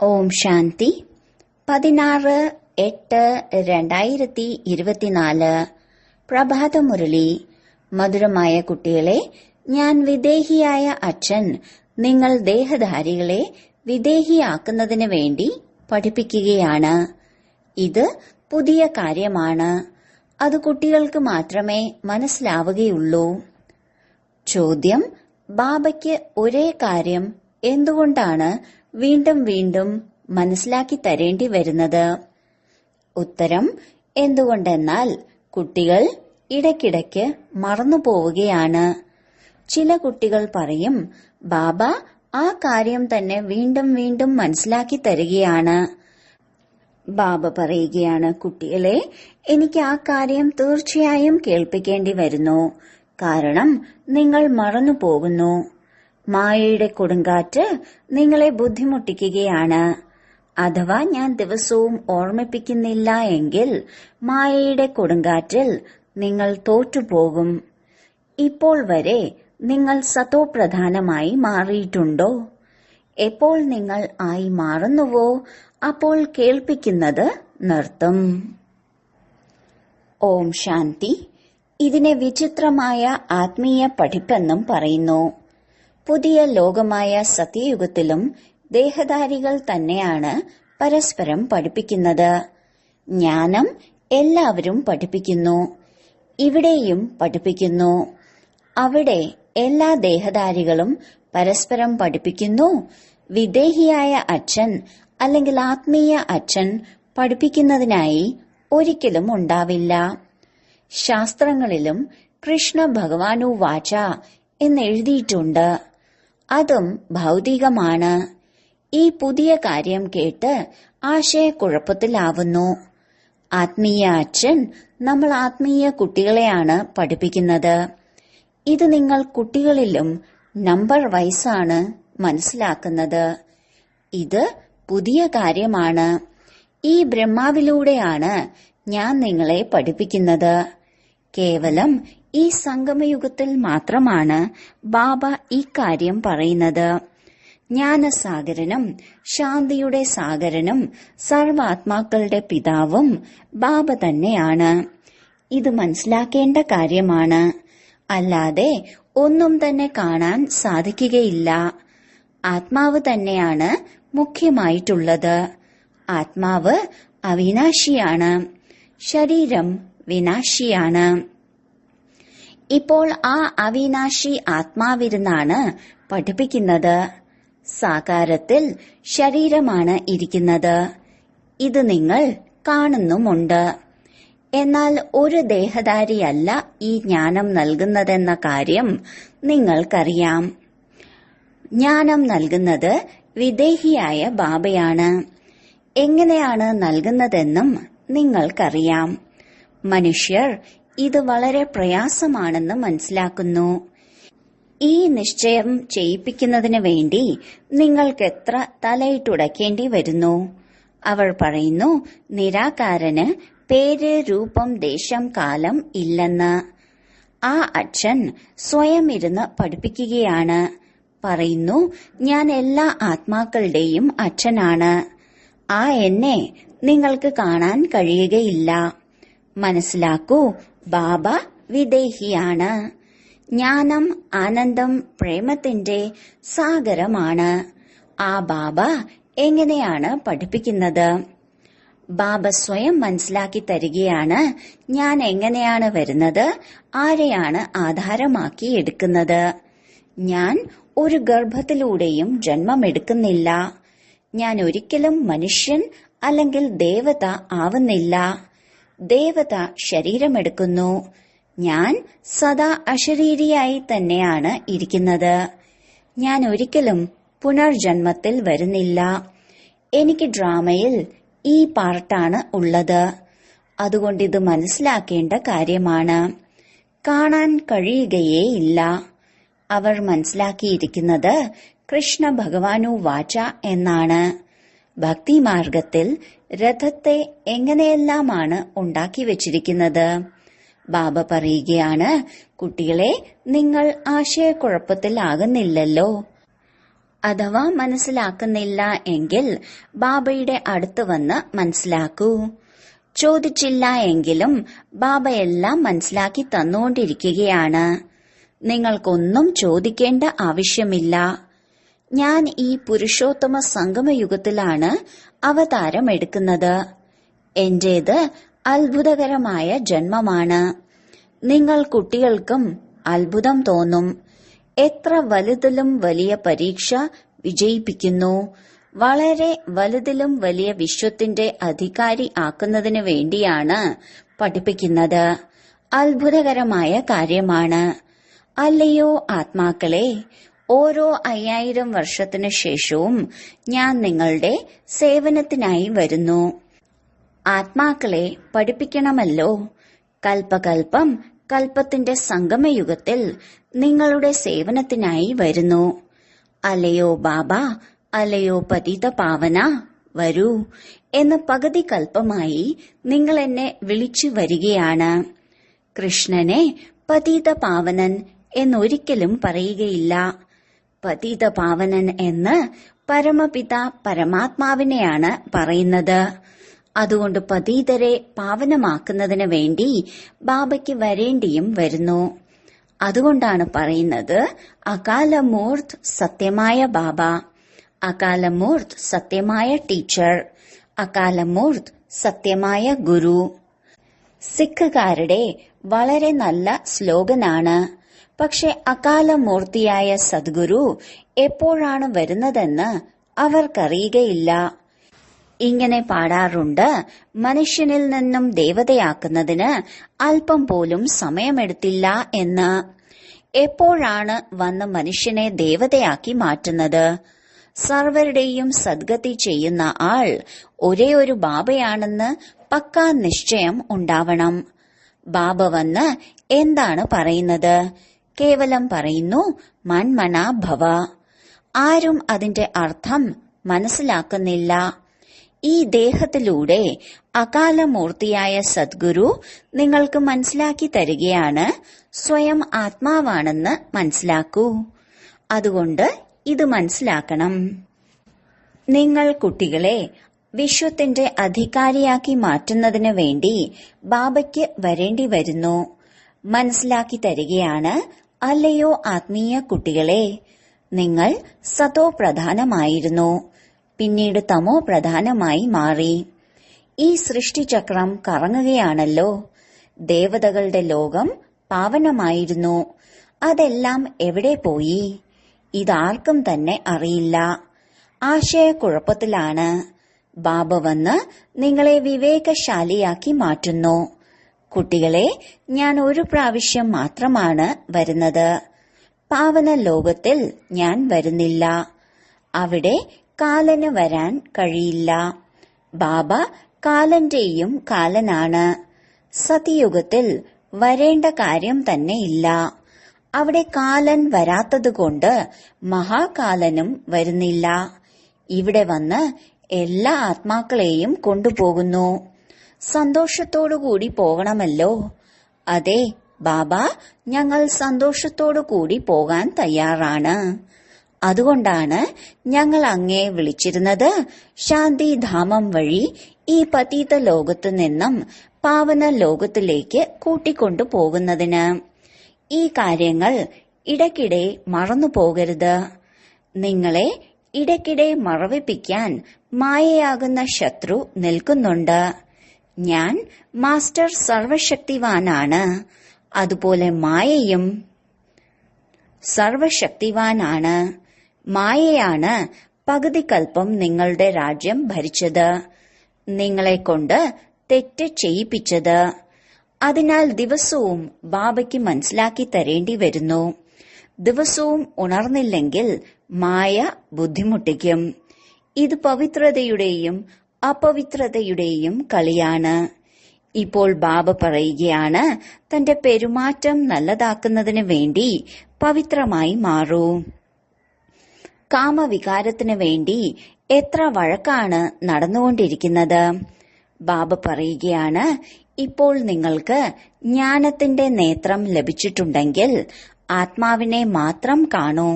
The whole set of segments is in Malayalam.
ഓം ശാന്തി 16/8/2024 പ്രഭാതമുരളി. മധുരമായ കുട്ടികളെ, ഞാൻ വിദേഹിയായ അച്ഛൻ നിങ്ങൾ ദേഹധാരികളെ വിദേഹിയാക്കുന്നതിന് വേണ്ടി പഠിപ്പിക്കുകയാണ്. ഇത് പുതിയ കാര്യമാണ്. അത് കുട്ടികൾക്ക് മാത്രമേ മനസ്സിലാവുകയുള്ളൂ. ചോദ്യം: ബാബയ്ക്ക് ഒരേ കാര്യം എന്തുകൊണ്ടാണ് വീണ്ടും വീണ്ടും മനസ്സിലാക്കി തരേണ്ടി വരുന്നത്? ഉത്തരം: എന്തുകൊണ്ടെന്നാൽ കുട്ടികൾ ഇടയ്ക്കിടയ്ക്ക് മറന്നുപോവുകയാണ്. ചില കുട്ടികൾ പറയും, ബാബ ആ കാര്യം തന്നെ വീണ്ടും വീണ്ടും മനസ്സിലാക്കി തരികയാണ്. ബാബ പറയുകയാണ്, കുട്ടികളെ, എനിക്ക് ആ കാര്യം തീർച്ചയായും കേൾപ്പിക്കേണ്ടി വരുന്നു. കാരണം നിങ്ങൾ മറന്നു പോകുന്നു. മായയുടെ കൊടുങ്കാറ്റ് നിങ്ങളെ ബുദ്ധിമുട്ടിക്കുകയാണ്. അഥവാ ഞാൻ ദിവസവും ഓർമ്മിപ്പിക്കുന്നില്ല എങ്കിൽ മായയുടെ കൊടുങ്കാറ്റിൽ നിങ്ങൾ തോറ്റുപോകും. ഇപ്പോൾ വരെ നിങ്ങൾ സതോപ്രധാനമായി മാറിയിട്ടുണ്ടോ? എപ്പോൾ നിങ്ങൾ ആയി മാറുന്നുവോ അപ്പോൾ കേൾപ്പിക്കുന്നത് നിർത്തും. ഓം ശാന്തി. ഇതിനെ വിചിത്രമായ ആത്മീയ പഠിപ്പെന്നും പറയുന്നു. പുതിയ ലോകമായ സത്യയുഗത്തിലും ദേഹധാരികൾ തന്നെയാണ് പരസ്പരം പഠിപ്പിക്കുന്നത്. ജ്ഞാനം എല്ലാവരും പഠിപ്പിക്കുന്നു. ഇവിടെയും പഠിപ്പിക്കുന്നു. അവിടെ എല്ലാ ദേഹധാരികളും പരസ്പരം പഠിപ്പിക്കുന്നു. വിദേഹിയായ അച്ഛൻ അല്ലെങ്കിൽ ആത്മീയ അച്ഛൻ പഠിപ്പിക്കുന്നതിനായി ഒരിക്കലും ഉണ്ടാവില്ല. ശാസ്ത്രങ്ങളിലും കൃഷ്ണ ഭഗവാനു വാച എന്നെഴുതിയിട്ടുണ്ട്. അതും ഭൗതികമാണ്. ഈ പുതിയ കാര്യം കേട്ട് ആശയക്കുഴപ്പത്തിലാവുന്നു. ആത്മീയ അച്ഛൻ നമ്മൾ ആത്മീയ കുട്ടികളെയാണ് പഠിപ്പിക്കുന്നത്. ഇത് നിങ്ങൾ കുട്ടികളിലും നമ്പർ വൈസാണ് മനസ്സിലാക്കുന്നത്. ഇത് പുതിയ കാര്യമാണ്. ഈ ബ്രഹ്മാവിലൂടെയാണ് ഞാൻ നിങ്ങളെ പഠിപ്പിക്കുന്നത്. കേവലം ഈ സംഗമയുഗത്തിൽ മാത്രമാണ് ബാബ ഈ കാര്യം പറയുന്നത്. ജ്ഞാനസാഗരനും ശാന്തിയുടെ സാഗരനും സർവാത്മാക്കളുടെ പിതാവും ബാബ തന്നെയാണ്. ഇത് മനസ്സിലാക്കേണ്ട കാര്യമാണ്. അല്ലാതെ ഒന്നും തന്നെ കാണാൻ സാധിക്കുകയില്ല. ആത്മാവ് തന്നെയാണ് മുഖ്യമായിട്ടുള്ളത്. ആത്മാവ് അവിനാശിയാണ്. ശരീരം വിനാശിയാണ്. ഇപ്പോൾ ആ അവിനാശി ആത്മാവിരുന്നാണ് പഠിപ്പിക്കുന്നത്. സാകാരത്തിൽ ശരീരമാണ് ഇരിക്കുന്നത്. ഇത് നിങ്ങൾ കാണുന്നുമുണ്ട്. എന്നാൽ ഒരു ദേഹധാരിയല്ല ഈ ജ്ഞാനം നൽകുന്നതെന്ന കാര്യം നിങ്ങൾക്കറിയാം. ജ്ഞാനം നൽകുന്നത് വിദേഹിയായ ബാബയാണ്. എങ്ങനെയാണ് നൽകുന്നതെന്നും നിങ്ങൾക്കറിയാം. മനുഷ്യർ ഇത് വളരെ പ്രയാസമാണെന്ന് മനസ്സിലാക്കുന്നു. ഈ നിശ്ചയം ചെയ്യിപ്പിക്കുന്നതിന് വേണ്ടി നിങ്ങൾക്കെത്ര തലയിട്ടുടയ്ക്കേണ്ടി വരുന്നു. അവർ പറയുന്നു, നിരാകാരന് പേര്, രൂപം, ദേശം, കാലം ഇല്ലെന്ന്. ആ അച്ഛൻ സ്വയം ഇരുന്ന് പഠിപ്പിക്കുകയാണ്. പറയുന്നു, ഞാൻ എല്ലാ ആത്മാക്കളുടെയും അച്ഛനാണ്. ആ എന്നെ നിങ്ങൾക്ക് കാണാൻ കഴിയുകയില്ല. മനസ്സിലാക്കൂ, ബാബ വിദേഹിയാണ്. ജ്ഞാനം, ആനന്ദം, പ്രേമത്തിന്റെ സാഗരമാണ്. ആ ബാബ എങ്ങനെയാണ് പഠിപ്പിക്കുന്നത്? ബാബ സ്വയം മനസ്സിലാക്കി തരികയാണ്. ഞാൻ എങ്ങനെയാണ് വരുന്നത്, ആരെയാണ് ആധാരമാക്കി എടുക്കുന്നത്. ഞാൻ ഒരു ഗർഭത്തിലൂടെയും ജന്മമെടുക്കുന്നില്ല. ഞാൻ ഒരിക്കലും മനുഷ്യൻ അല്ലെങ്കിൽ ദേവത ആവുന്നില്ല. ദേവത ശരീരമെടുക്കുന്നു. ഞാൻ സദാ അശരീരിയായി തന്നെയാണ് ഇരിക്കുന്നത്. ഞാൻ ഒരിക്കലും പുനർജന്മത്തിൽ വരുന്നില്ല. എനിക്ക് ഡ്രാമയിൽ ഈ പാർട്ടാണ് ഉള്ളത്. അതുകൊണ്ടിത് മനസ്സിലാക്കേണ്ട കാര്യമാണ്. കാണാൻ കഴിയുകയേയില്ല. അവർ മനസ്സിലാക്കിയിരിക്കുന്നത് കൃഷ്ണ ഭഗവാനു വാച എന്നാണ്. ഭക്തിമാർഗത്തിൽ രഥത്തെ എങ്ങനെയെല്ലാമാണ് ഉണ്ടാക്കി വച്ചിരിക്കുന്നത്. ബാബ പറയുകയാണ്, കുട്ടികളെ, നിങ്ങൾ ആശയക്കുഴപ്പത്തിലാകുന്നില്ലല്ലോ. അഥവാ മനസ്സിലാക്കുന്നില്ല എങ്കിൽ ബാബയുടെ അടുത്ത് വന്ന് മനസ്സിലാക്കൂ. ചോദിച്ചില്ല എങ്കിലും ബാബ എല്ലാം മനസ്സിലാക്കി തന്നുകൊണ്ടിരിക്കുകയാണ്. നിങ്ങൾക്കൊന്നും ചോദിക്കേണ്ട ആവശ്യമില്ല. ഞാൻ ഈ പുരുഷോത്തമ സംഗമയുഗത്തിലാണ് അവതാരം എടുക്കുന്നത്. എന്റേത് അത്ഭുതകരമായ ജന്മമാണ്. നിങ്ങൾ കുട്ടികൾക്കും അത്ഭുതം തോന്നും. എത്ര വലുതിലും വലിയ പരീക്ഷ വിജയിപ്പിക്കുന്നു. വളരെ വലുതിലും വലിയ വിശ്വത്തിന്റെ അധികാരി ആക്കുന്നതിനു വേണ്ടിയാണ് പഠിപ്പിക്കുന്നത്. അത്ഭുതകരമായ കാര്യമാണ് അല്ലയോ ആത്മാക്കളെ. ഓരോ 5000 വർഷത്തിനു ശേഷവും ഞാൻ നിങ്ങളുടെ സേവനത്തിനായി വരുന്നു. ആത്മാക്കളെ പഠിപ്പിക്കണമല്ലോ. കൽപ്പകൽപ്പം കൽപ്പത്തിന്റെ സംഗമയുഗത്തിൽ നിങ്ങളുടെ സേവനത്തിനായി വരുന്നു. അല്ലയോ ബാബ, അല്ലയോ പതിത പാവന, വരൂ എന്ന് പകുതി കൽപ്പമായി നിങ്ങൾ എന്നെ വിളിച്ചു വരികയാണ്. കൃഷ്ണനെ പതിത പാവനൻ എന്നൊരിക്കലും പറയുകയില്ല. പതിത പാവനൻ എന്ന് പരമപിത പരമാത്മാവിനെയാണ് പറയുന്നത്. അതുകൊണ്ട് പതീതരെ പാവനമാക്കുന്നതിന് വേണ്ടി ബാബയ്ക്ക് വരേണ്ടിയും വരുന്നു. അതുകൊണ്ടാണ് പറയുന്നത് അകാലമൂർത്ത് സത്യമായ ബാബ, അകാലമൂർത്ത് സത്യമായ ടീച്ചർ, അകാലമൂർത്ത് സത്യമായ ഗുരു. സിഖുകാരുടെ വളരെ നല്ല സ്ലോഗനാണ്. പക്ഷെ അകാലമൂർത്തിയായ സദ്ഗുരു എപ്പോഴാണ് വരുന്നതെന്ന് അവർക്കറിയുകയില്ല. ഇങ്ങനെ പാടാറുണ്ട്: മനുഷ്യനിൽ നിന്നും ദേവതയാക്കുന്നതിന് അല്പം പോലും സമയമെടുത്തില്ല എന്ന്. എപ്പോഴാണ് വന്ന് മനുഷ്യനെ ദേവതയാക്കി മാറ്റുന്നത്? സർവരുടെയും സദ്ഗതി ചെയ്യുന്ന ആൾ ഒരേ ഒരു ബാബയാണെന്ന് പക്കാ നിശ്ചയം ഉണ്ടാവണം. ബാബ വന്ന് എന്താണ് പറയുന്നത്? കേവലം പറയുന്നു മന്മനാ ഭവ. ആരും അതിന്റെ അർത്ഥം മനസ്സിലാക്കുന്നില്ല. ഈ ദേഹത്തിലൂടെ അകാലമൂർത്തിയായ സദ്ഗുരു നിങ്ങൾക്ക് മനസ്സിലാക്കി തരികയാണ് സ്വയം ആത്മാവാണെന്ന് മനസ്സിലാക്കൂ. അതുകൊണ്ട് ഇത് മനസ്സിലാക്കണം. നിങ്ങൾ കുട്ടികളെ വിശ്വത്തിന്റെ അധികാരിയാക്കി മാറ്റുന്നതിന് വേണ്ടി ബാബയ്ക്ക് വരേണ്ടി വരുന്നു. മനസ്സിലാക്കി തരികയാണ് അല്ലയോ ആത്മീയ കുട്ടികളെ, നിങ്ങൾ സതോ പ്രധാനമായിരുന്നു, പിന്നീട് തമോ പ്രധാനമായി മാറി. ഈ സൃഷ്ടിചക്രം കറങ്ങുകയാണല്ലോ. ദേവതകളുടെ ലോകം പാവനമായിരുന്നു. അതെല്ലാം എവിടെ പോയി? ഇതാർക്കും തന്നെ അറിയില്ല. ആശയക്കുഴപ്പത്തിലാണ്. ബാബ വന്ന് നിങ്ങളെ വിവേകശാലിയാക്കി മാറ്റുന്നു. കുട്ടികളെ, ഞാൻ ഒരു പ്രാവശ്യം മാത്രമാണ് വരുന്നത്. പാവന ലോകത്തിൽ ഞാൻ വരുന്നില്ല. അവിടെ കാലന് വരാൻ കഴിയില്ല. ബാബ കാലന്റെയും കാലനാണ്. സതിയുഗത്തിൽ വരേണ്ട കാര്യം തന്നെ ഇല്ല. അവിടെ കാലൻ വരാത്തതുകൊണ്ട് മഹാകാലനും വരുന്നില്ല. ഇവിടെ വന്ന് എല്ലാ ആത്മാക്കളെയും കൊണ്ടുപോകുന്നു. സന്തോഷത്തോടുകൂടി പോകണമല്ലോ. അതെ ബാബ, ഞങ്ങൾ സന്തോഷത്തോടു കൂടി പോകാൻ തയ്യാറാണ്. അതുകൊണ്ടാണ് ഞങ്ങൾ അങ്ങേ വിളിച്ചിരുന്നത് ശാന്തിധാമം വഴി ഈ പതീത ലോകത്തു നിന്നും പാവന ലോകത്തിലേക്ക് കൂട്ടിക്കൊണ്ടു പോകുന്നതിന്. ഈ കാര്യങ്ങൾ ഇടയ്ക്കിടെ മറന്നു പോകരുത്. നിങ്ങളെ ഇടയ്ക്കിടെ മറവിപ്പിക്കാൻ മായയാകുന്ന ശത്രു നിൽക്കുന്നുണ്ട്. ഞാൻ മാസ്റ്റർ സർവശക്തിവാനാണ്. അതുപോലെ മായയും സർവശക്തിവാനാണ്. മായയാണ് പകുതി കൽപ്പം നിങ്ങളുടെ രാജ്യം ഭരിച്ചത്, നിങ്ങളെക്കൊണ്ട് തെറ്റ് ചെയ്യിപ്പിച്ചത്. അതിനാൽ ദിവസവും ബാബയ്ക്ക് മനസ്സിലാക്കി തരേണ്ടി വരുന്നു. ദിവസവും ഉണർന്നില്ലെങ്കിൽ മായ ബുദ്ധിമുട്ടിക്കും. ഇത് പവിത്രതയുടെയും അപവിത്രതയുടെയും കളിയാണ്. ഇപ്പോൾ ബാബ പറയുകയാണ്, തന്റെ പെരുമാറ്റം നല്ലതാക്കുന്നതിന് വേണ്ടി പവിത്രമായി മാറൂ. കാമവികാരത്തിന് വേണ്ടി എത്ര വഴക്കാണ് നടന്നുകൊണ്ടിരിക്കുന്നത്. ബാബ പറയുകയാണ്, ഇപ്പോൾ നിങ്ങൾക്ക് ജ്ഞാനത്തിന്റെ നേത്രം ലഭിച്ചിട്ടുണ്ടെങ്കിൽ ആത്മാവിനെ മാത്രം കാണൂ.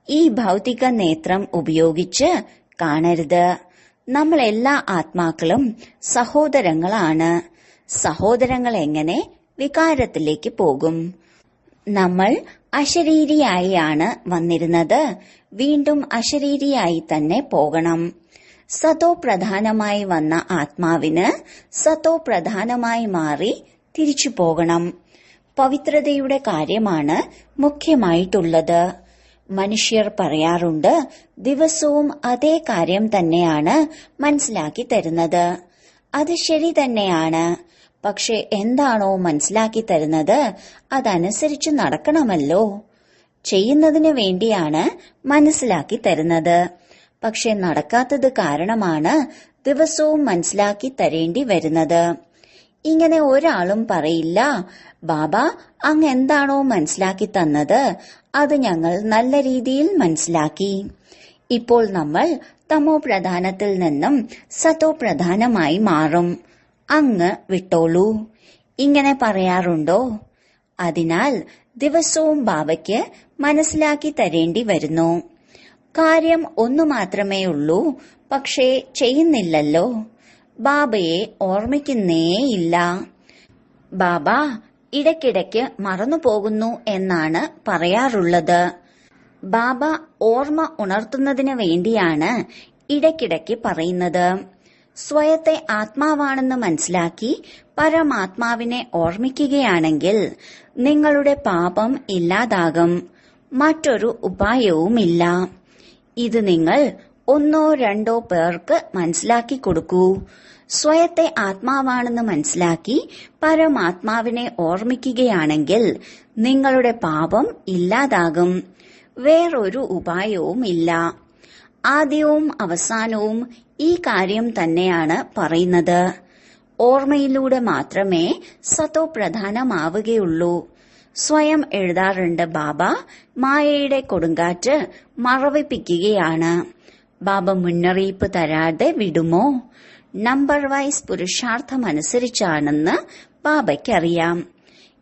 ഈ ഭൗതിക നേത്രം ഉപയോഗിച്ച് കാണരുത്. നമ്മൾ എല്ലാ ആത്മാക്കളും സഹോദരങ്ങളാണ്. സഹോദരങ്ങൾ എങ്ങനെ വികാരത്തിലേക്ക് പോകും? നമ്മൾ അശരീരിയായാണ് വന്നിരുന്നത്, വീണ്ടും അശരീരിയായി തന്നെ പോകണം. സതോ പ്രധാനമായി വന്ന ആത്മാവിന് സതോ പ്രധാനമായി മാറി തിരിച്ചു പോകണം. പവിത്രതയുടെ കാര്യമാണ് മുഖ്യമായിട്ടുള്ളത്. മനുഷ്യർ പറയാറുണ്ട്, ദിവസവും അതേ കാര്യം തന്നെയാണ് മനസ്സിലാക്കി തരുന്നത്. അത് ശരി തന്നെയാണ്. പക്ഷെ എന്താണോ മനസ്സിലാക്കി തരുന്നത് അതനുസരിച്ച് നടക്കണമല്ലോ. ചെയ്യുന്നതിന് വേണ്ടിയാണ് മനസ്സിലാക്കി തരുന്നത്. പക്ഷെ നടക്കാത്തത് കാരണമാണ് ദിവസവും മനസ്സിലാക്കി തരേണ്ടി വരുന്നത്. ഇങ്ങനെ ഒരാളും പറയില്ല, ബാബ അങ്ങ് എന്താണോ മനസ്സിലാക്കി തന്നത് അത് ഞങ്ങൾ നല്ല രീതിയിൽ മനസ്സിലാക്കി. ഇപ്പോൾ നമ്മൾ തമോ പ്രധാനത്തിൽ നിന്നും സതോ പ്രധാനമായി മാറും. അങ്ങ് വിട്ടോളൂ. ഇങ്ങനെ പറയാറുണ്ടോ? അതിനാൽ ദിവസവും ബാബയ്ക്ക് മനസ്സിലാക്കി തരേണ്ടി വരുന്നു. കാര്യം ഒന്നു മാത്രമേ ഉള്ളൂ, പക്ഷേ ചെയ്യുന്നില്ലല്ലോ. ബാബയെ ഓർമ്മിക്കുന്നേയില്ല. ബാബ ഇടയ്ക്കിടയ്ക്ക് മറന്നുപോകുന്നു എന്നാണ് പറയാറുള്ളത്. ബാബ ഓർമ്മ ഉണർത്തുന്നതിന് വേണ്ടിയാണ് ഇടയ്ക്കിടയ്ക്ക് പറയുന്നത്. സ്വയത്തെ ആത്മാവാണെന്ന് മനസ്സിലാക്കി പരമാത്മാവിനെ ഓർമ്മിക്കുകയാണെങ്കിൽ നിങ്ങളുടെ പാപം ഇല്ലാതാകും. മറ്റൊരു ഉപായവുമില്ല. ഇത് നിങ്ങൾ ഒന്നോ രണ്ടോ പേർക്ക് മനസ്സിലാക്കി കൊടുക്കൂ. സ്വയത്തെ ആത്മാവാണെന്ന് മനസ്സിലാക്കി പരമാത്മാവിനെ ഓർമ്മിക്കുകയാണെങ്കിൽ നിങ്ങളുടെ പാപം ഇല്ലാതാകും. വേറൊരു ഉപായവുമില്ല. ആദ്യവും അവസാനവും ഈ കാര്യം തന്നെയാണ് പറയുന്നത്. ഓർമ്മയിലൂടെ മാത്രമേ സതോ പ്രധാനമാവുകയുള്ളൂ. സ്വയം എഴുതാറുണ്ട്, ബാബ മായയുടെ കൊടുങ്കാറ്റ് മറവിപ്പിക്കുകയാണ്. ബാബ മുന്നറിയിപ്പ് തരാതെ വിടുമോ? നമ്പർ വൈസ് പുരുഷാർത്ഥമനുസരിച്ചാണെന്ന് ബാബയ്ക്കറിയാം.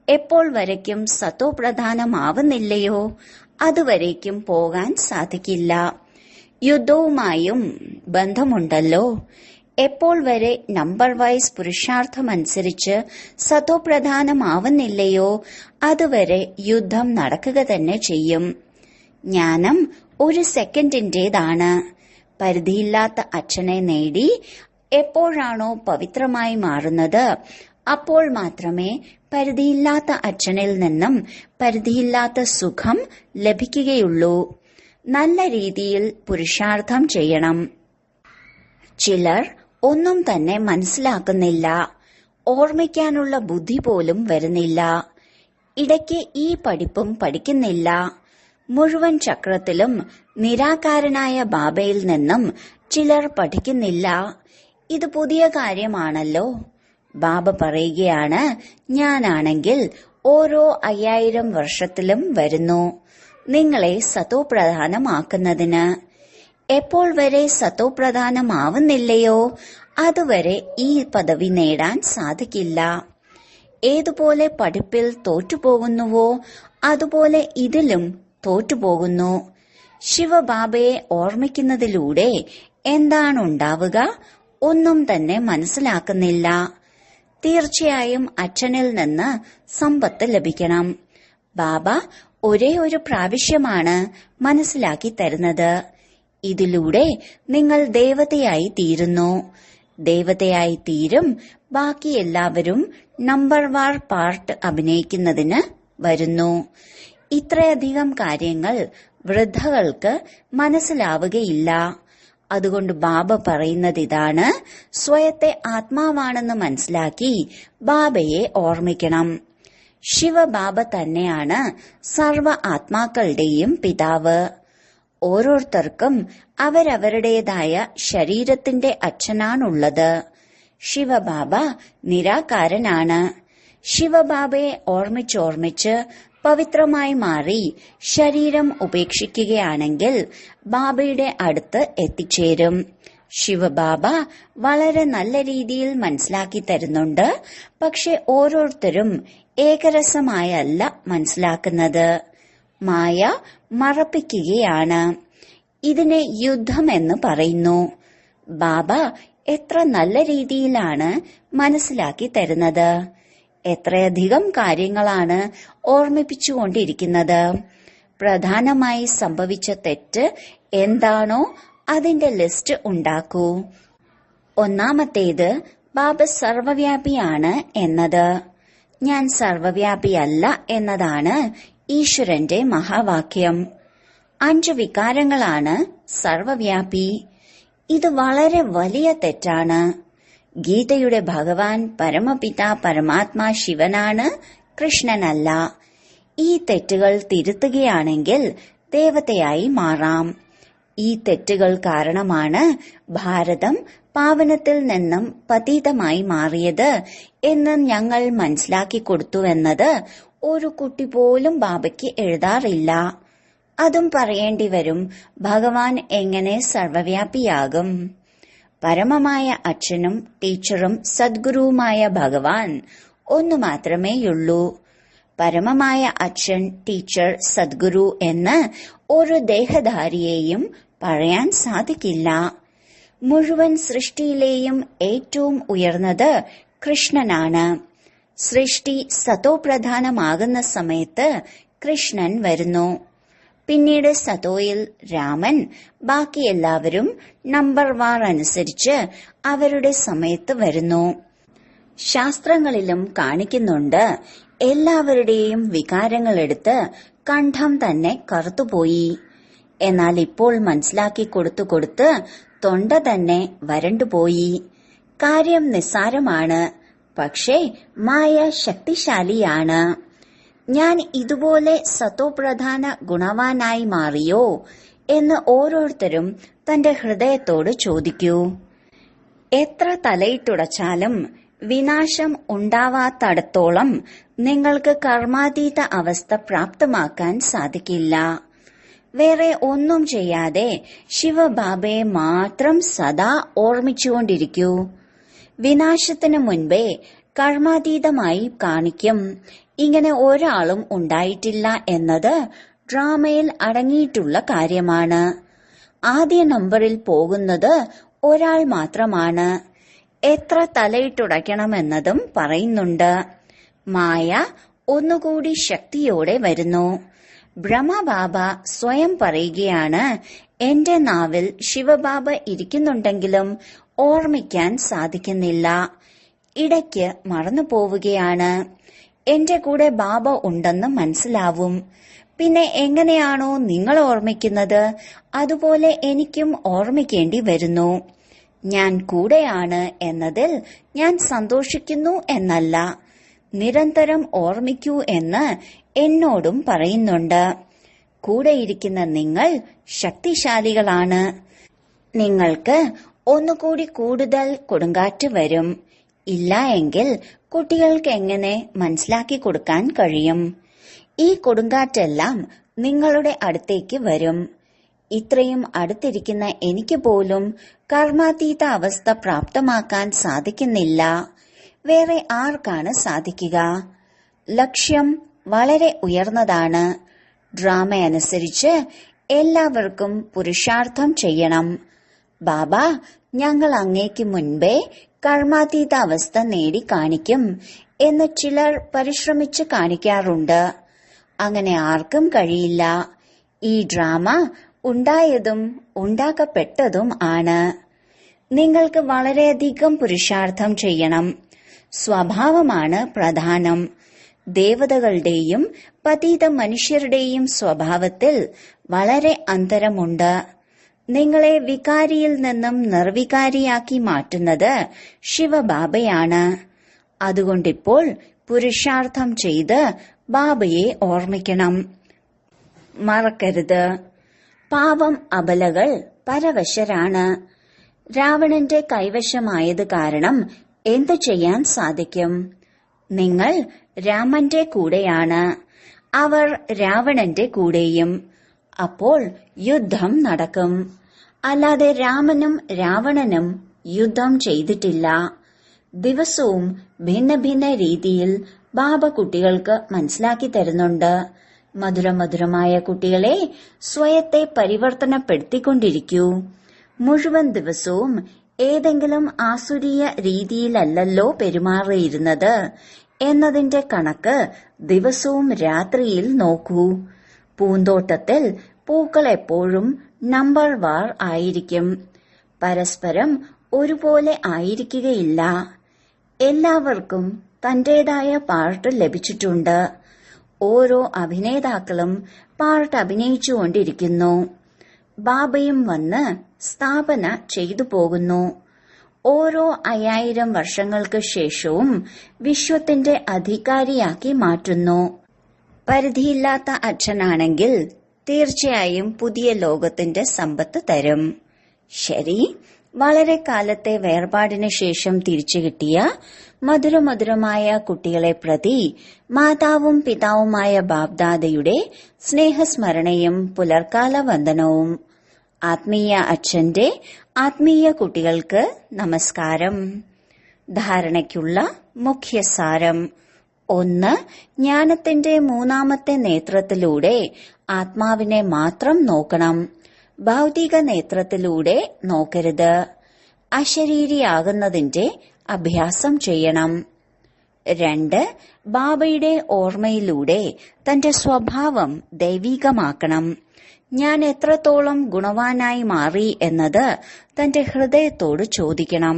എപ്പോൾ വരയ്ക്കും സതോ പ്രധാനമാവുന്നില്ലയോ അതുവരേക്കും പോകാൻ സാധിക്കില്ല. യുദ്ധവുമായും ബന്ധമുണ്ടല്ലോ. എപ്പോൾ വരെ നമ്പർ വൈസ് പുരുഷാർത്ഥമനുസരിച്ച് സതോ പ്രധാനമാവുന്നില്ലയോ അതുവരെ യുദ്ധം നടക്കുക തന്നെ ചെയ്യും. ജ്ഞാനം ഒരു സെക്കൻഡിന്റേതാണ്. പരിധിയില്ലാത്ത അച്ഛനെ നേടി എപ്പോഴാണോ പവിത്രമായി മാറുന്നത് അപ്പോൾ മാത്രമേ പരിധിയില്ലാത്ത അച്ഛനിൽ നിന്നും പരിധിയില്ലാത്ത സുഖം ലഭിക്കുകയുള്ളൂ. നല്ല രീതിയിൽ പുരുഷാർത്ഥം ചെയ്യണം. ചിലർ ഒന്നും തന്നെ മനസ്സിലാക്കുന്നില്ല. ഓർമ്മിക്കാനുള്ള ബുദ്ധി പോലും വരുന്നില്ല. ഇടയ്ക്ക് ഈ പഠിപ്പും പഠിക്കുന്നില്ല. മുഴുവൻ ചക്രത്തിലും നിരാകാരനായ ബാബയിൽ നിന്നും ചിലർ പഠിക്കുന്നില്ല. ഇത് പുതിയ കാര്യമാണല്ലോ. ബാബ പറയുകയാണ്, ഞാനാണെങ്കിൽ ഓരോ 5000 വർഷത്തിലും വരുന്നു നിങ്ങളെ സതോ പ്രധാനമാക്കുന്നതിന്. എപ്പോൾ വരെ സതോ പ്രധാനമാവുന്നില്ലയോ അതുവരെ ഈ പദവി നേടാൻ സാധിക്കില്ല. ഏതുപോലെ പഠിപ്പിൽ തോറ്റുപോകുന്നുവോ അതുപോലെ ഇതിലും തോറ്റുപോകുന്നു. ശിവബാബയെ ഓർമ്മിക്കുന്നതിലൂടെ എന്താണുണ്ടാവുക? ഒന്നും തന്നെ മനസ്സിലാക്കുന്നില്ല. തീർച്ചയായും അച്ഛനിൽ നിന്ന് സമ്പത്ത് ലഭിക്കണം. ബാബ ഒരേ ഒരു പ്രാവശ്യമാണ് മനസ്സിലാക്കി തരുന്നത്. ഇതിലൂടെ നിങ്ങൾ ദേവതയായി തീരുന്നു. ദേവതയായി തീരും. ബാക്കി എല്ലാവരും നമ്പർ വാർ പാർട്ട് അഭിനയിക്കുന്നതിന് വരുന്നു. ഇത്രയധികം കാര്യങ്ങൾ വൃദ്ധകൾക്ക് മനസ്സിലാവുകയില്ല. അതുകൊണ്ട് ബാബ പറയുന്നത് ഇതാണ്, സ്വയത്തെ ആത്മാവാണെന്ന് മനസ്സിലാക്കി ബാബയെ ഓർമ്മിക്കണം. ശിവബാബ തന്നെയാണ് സർവ ആത്മാക്കളുടെയും പിതാവ്. ഓരോരുത്തർക്കും അവരവരുടേതായ ശരീരത്തിന്റെ അച്ഛനാണുള്ളത്. ശിവബാബ നിരാകാരനാണ്. ശിവബാബയെ ഓർമ്മിച്ചോർമ്മിച്ച് പവിത്രമായി മാറി ശരീരം ഉപേക്ഷിക്കുകയാണെങ്കിൽ ബാബയുടെ അടുത്ത് എത്തിച്ചേരും. ശിവബാബ വളരെ നല്ല രീതിയിൽ മനസ്സിലാക്കി തരുന്നുണ്ട്. പക്ഷെ ഓരോരുത്തരും ഏകരസമായല്ല മനസ്സിലാക്കുന്നത്. മായ മറപ്പിക്കുകയാണ്. ഇതിനെ യുദ്ധമെന്ന് പറയുന്നു. ബാബ എത്ര നല്ല രീതിയിലാണ് മനസ്സിലാക്കി തരുന്നത്. എത്രയധികം കാര്യങ്ങളാണ് ഓർമ്മിപ്പിച്ചുകൊണ്ടിരിക്കുന്നത്. പ്രധാനമായി സംഭവിച്ച തെറ്റ് എന്താണോ അതിന്റെ ലിസ്റ്റ് ഉണ്ടാക്കൂ. ഒന്നാമത്തേത് ബാബ സർവവ്യാപിയാണ് എന്നത്. ഞാൻ സർവവ്യാപിയല്ല എന്നതാണ് ഈശ്വരന്റെ മഹാവാക്യം. 5 വികാരങ്ങളാണ് സർവവ്യാപി. ഇത് വളരെ വലിയ തെറ്റാണ്. ഗീതയുടെ ഭഗവാൻ പരമപിത പരമാത്മാ ശിവനാണ്, കൃഷ്ണനല്ല. ഈ തെറ്റുകൾ തിരുത്തുകയാണെങ്കിൽ ദേവതയായി മാറാം. ഈ തെറ്റുകൾ കാരണമാണ് ഭാരതം പാവനത്തിൽ നിന്നും പതീതമായി മാറിയത് എന്ന് ഞങ്ങൾ മനസ്സിലാക്കി കൊടുത്തുവെന്നത് ഒരു കുട്ടി പോലും ബാബയ്ക്ക് എഴുതാറില്ല. അതും പറയേണ്ടി വരും. ഭഗവാൻ എങ്ങനെ സർവവ്യാപിയാകും? പരമമായ അച്ഛനും ടീച്ചറും സദ്ഗുരുവുമായ ഭഗവാൻ ഒന്നു മാത്രമേയുള്ളൂ. പരമമായ അച്ഛൻ, ടീച്ചർ, സദ്ഗുരു എന്ന് ഒരു ദേഹധാരിയെയും പറയാൻ സാധിക്കില്ല. മുഴുവൻ സൃഷ്ടിയിലെയും ഏറ്റവും ഉയർന്നത് കൃഷ്ണനാണ്. സൃഷ്ടി സതോപ്രധാനമാകുന്ന സമയത്ത് കൃഷ്ണൻ വരുന്നു. പിന്നീട് സതോയിൽ രാമൻ, ബാക്കി എല്ലാവരും നമ്പർ വാർ അനുസരിച്ച് അവരുടെ സമയത്ത് വരുന്നു. ശാസ്ത്രങ്ങളിലും കാണിക്കുന്നുണ്ട്, എല്ലാവരുടെയും വികാരങ്ങളെടുത്ത് കണ്ഠം തന്നെ കറുത്തുപോയി. എന്നാൽ ഇപ്പോൾ മനസ്സിലാക്കി കൊടുത്ത് തൊണ്ട തന്നെ വരണ്ടുപോയി. കാര്യം നിസ്സാരമാണ്, പക്ഷേ മായ ശക്തിശാലിയാണ്. ഞാൻ ഇതുപോലെ സതോപ്രധാന ഗുണവാനായി മാറിയോ എന്ന് ഓരോരുത്തരും തന്റെ ഹൃദയത്തോട് ചോദിക്കൂ. എത്ര തലയിട്ടുടച്ചാലും വിനാശം ഉണ്ടാവാത്തടത്തോളം നിങ്ങൾക്ക് കർമാതീത അവസ്ഥ പ്രാപ്തമാക്കാൻ സാധിക്കില്ല. വേറെ ഒന്നും ചെയ്യാതെ ശിവബാബയെ മാത്രം സദാ ഓർമ്മിച്ചുകൊണ്ടിരിക്കൂ. വിനാശത്തിനു മുൻപേ കർമാതീതമായി കാണിക്കും. ഇങ്ങനെ ഒരാളും ഉണ്ടായിട്ടില്ല എന്നത് ഡ്രാമയിൽ അടങ്ങിയിട്ടുള്ള കാര്യമാണ്. ആദ്യ നമ്പറിൽ പോകുന്നത് ഒരാൾ മാത്രമാണ്. എത്ര തലയിട്ടുടയ്ക്കണമെന്നതും പറയുന്നുണ്ട്. മായ ഒന്നുകൂടി ശക്തിയോടെ വരുന്നു. ബ്രഹ്മബാബ സ്വയം പറയുകയാണ്, എന്റെ നാവിൽ ശിവബാബ ഇരിക്കുന്നുണ്ടെങ്കിലും ഓർമ്മിക്കാൻ സാധിക്കുന്നില്ല. ഇടയ്ക്ക് മറന്നു പോവുകയാണ്. എന്റെ കൂടെ ബാബ ഉണ്ടെന്ന് മനസ്സിലാവും. പിന്നെ എങ്ങനെയാണോ നിങ്ങൾ ഓർമ്മിക്കുന്നത് അതുപോലെ എനിക്കും ഓർമ്മിക്കേണ്ടി വരുന്നു. ഞാൻ കൂടെയാണ് എന്നതിൽ ഞാൻ സന്തോഷിക്കുന്നു എന്നല്ല, നിരന്തരം ഓർമ്മിക്കൂ എന്ന് എന്നോടും പറയുന്നുണ്ട്. കൂടെയിരിക്കുന്ന നിങ്ങൾ ശക്തിശാലികളാണ്. നിങ്ങൾക്ക് ഒന്നുകൂടി കൂടുതൽ കൊടുങ്കാറ്റ് വരും. ഇല്ല എങ്കിൽ കുട്ടികൾക്ക് എങ്ങനെ മനസ്സിലാക്കി കൊടുക്കാൻ കഴിയും? ഈ കൊടുങ്കാറ്റെല്ലാം നിങ്ങളുടെ അടുത്തേക്ക് വരും. ഇത്രയും അടുത്തിരിക്കുന്ന എനിക്ക് പോലും കർമാതീത അവസ്ഥ പ്രാപ്തമാക്കാൻ സാധിക്കുന്നില്ല. വേറെ ആർക്കാണ് സാധിക്കുക? ലക്ഷ്യം വളരെ ഉയർന്നതാണ്. ഡ്രാമയനുസരിച്ച് എല്ലാവർക്കും പുരുഷാർത്ഥം ചെയ്യണം. ബാബ, ഞങ്ങൾ അങ്ങേക്ക് മുൻപേ കർമാതീത അവസ്ഥ നേടി കാണിക്കും എന്ന് ചിലർ പരിശ്രമിച്ച് കാണിക്കാറുണ്ട്. അങ്ങനെ ആർക്കും കഴിയില്ല. ഈ ഡ്രാമ ഉണ്ടായതും ഉണ്ടാക്കപ്പെട്ടതും ആണ്. നിങ്ങൾക്ക് വളരെയധികം പുരുഷാർത്ഥം ചെയ്യണം. സ്വഭാവമാണ് പ്രധാനം. ദേവതകളുടെയും പതീത മനുഷ്യരുടെയും സ്വഭാവത്തിൽ വളരെ അന്തരമുണ്ട്. നിങ്ങളെ വികാരിയിൽ നിന്നും നിർവികാരിയാക്കി മാറ്റുന്നത് ശിവബാബയാണ്. അതുകൊണ്ടിപ്പോൾ പുരുഷാർത്ഥം ചെയ്ത് ബാബയെ ഓർമ്മിക്കണം. മറക്കരുത്, പാവം അബലകൾ പരവശരാണ്. രാവണന്റെ കൈവശമായത് കാരണം എന്തു ചെയ്യാൻ സാധിക്കും? നിങ്ങൾ രാമന്റെ കൂടെയാണ്, അവർ രാവണന്റെ കൂടെയും. അപ്പോൾ യുദ്ധം നടക്കും. അല്ലാതെ രാമനും രാവണനും യുദ്ധം ചെയ്തിട്ടില്ല. ദിവസവും ഭിന്ന ഭിന്ന രീതിയിൽ ബാബ കുട്ടികൾക്ക് മനസ്സിലാക്കി തരുന്നുണ്ട്. മധുരമധുരമായ കുട്ടികളെ, സ്വയത്തെ പരിവർത്തനപ്പെടുത്തിക്കൊണ്ടിരിക്കൂ. മുഴുവൻ ദിവസവും ഏതെങ്കിലും ആസുരീയ രീതിയിലല്ലല്ലോ പെരുമാറിയിരുന്നത് എന്നതിന്റെ കണക്ക് ദിവസവും രാത്രിയിൽ നോക്കൂ. പൂന്തോട്ടത്തിൽ പൂക്കൾ എപ്പോഴും നമ്പർ വാർ ആയിരിക്കും. പരസ്പരം ഒരുപോലെ ആയിരിക്കുകയില്ല. എല്ലാവർക്കും തന്റേതായ പാർട്ട് ലഭിച്ചിട്ടുണ്ട്. ഓരോ അഭിനേതാക്കളും പാർട്ട് അഭിനയിച്ചുകൊണ്ടിരിക്കുന്നു. ബാബയും വന്ന് സ്ഥാപന ചെയ്തു പോകുന്നു. ഓരോ 5000 വർഷങ്ങൾക്ക് ശേഷവും വിശ്വത്തിന്റെ അധികാരിയാക്കി മാറ്റുന്നു. പരിധിയില്ലാത്ത അച്ഛനാണെങ്കിൽ തീർച്ചയായും പുതിയ ലോകത്തിന്റെ സമ്പത്ത് തരും. ശരി, വളരെ കാലത്തെ വേർപാടിന് ശേഷം തിരിച്ചു കിട്ടിയ മധുരമധുരമായ കുട്ടികളെ പ്രതി മാതാവും പിതാവുമായ ബാബ്ദാദയുടെ സ്നേഹസ്മരണയും പുലർക്കാല വന്ദനവും. ആത്മീയ അച്ഛന്റെ ആത്മീയ കുട്ടികൾക്ക് നമസ്കാരം. ധാരണയ്ക്കുള്ള മുഖ്യസാരം: 1. ജ്ഞാനത്തിന്റെ 3ാമത്തെ നേത്രത്തിലൂടെ ആത്മാവിനെ മാത്രം നോക്കണം. ഭൗതിക നേത്രത്തിലൂടെ നോക്കരുത്. അശരീരിയാകുന്നതിന്റെ അഭ്യാസം ചെയ്യണം. 2. ബാബയുടെ ഓർമ്മയിലൂടെ തന്റെ സ്വഭാവം ദൈവികമാക്കണം. ഞാൻ എത്രത്തോളം ഗുണവാനായി മാറി എന്നത് തന്റെ ഹൃദയത്തോട് ചോദിക്കണം.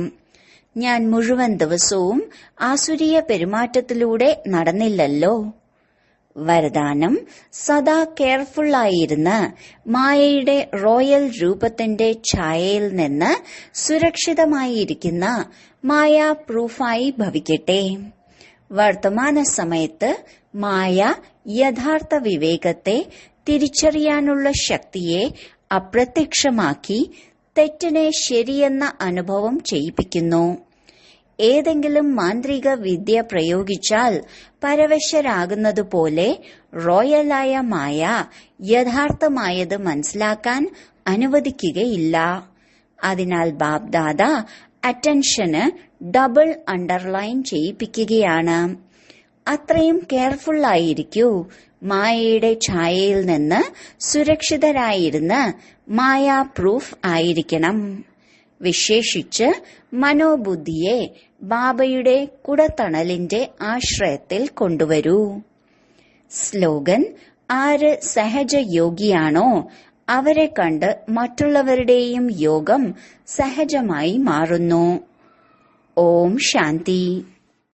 ഞാൻ മുഴുവൻ ദിവസവും ആസുരീയ പെരുമാറ്റത്തിലൂടെ നടന്നില്ലല്ലോ. വരദാനം: സദാ കെയർഫുള്ളായിരുന്ന് മായയുടെ റോയൽ രൂപത്തിന്റെ ഛായയിൽ നിന്ന് സുരക്ഷിതമായിരിക്കുന്ന മായ പ്രൂഫായി ഭവിക്കട്ടെ. വർത്തമാന സമയത്ത് മായ യഥാർത്ഥ വിവേകത്തെ തിരിച്ചറിയാനുള്ള ശക്തിയെ അപ്രത്യക്ഷമാക്കി തെറ്റിനെ ശരിയെന്ന അനുഭവം ചെയ്യിപ്പിക്കുന്നു. ഏതെങ്കിലും മാന്ത്രിക വിദ്യ പ്രയോഗിച്ചാൽ പരവശരാകുന്നതുപോലെ റോയലായ മായ യഥാർത്ഥമായത് മനസ്സിലാക്കാൻ അനുവദിക്കുകയില്ല. അതിനാൽ ബാബ്ദാദ അറ്റൻഷന് ഡബിൾ അണ്ടർലൈൻ ചെയ്യിപ്പിക്കുകയാണ്. അത്രയും കെയർഫുള്ളായിരിക്കൂ. മായയുടെ ഛായയിൽ നിന്ന് സുരക്ഷിതരായിരുന്ന് മായ പ്രൂഫ് ആയിരിക്കണം. വിശേഷിച്ച് മനോബുദ്ധിയെ ബാബയുടെ കുടത്തണലിന്റെ ആശ്രയത്തിൽ കൊണ്ടുവരൂ. സ്ലോഗൻ: ആര് സഹജയോഗിയാണോ അവരെ കണ്ട് മറ്റുള്ളവരുടെയും യോഗം സഹജമായി മാറുന്നു. ഓം ശാന്തി.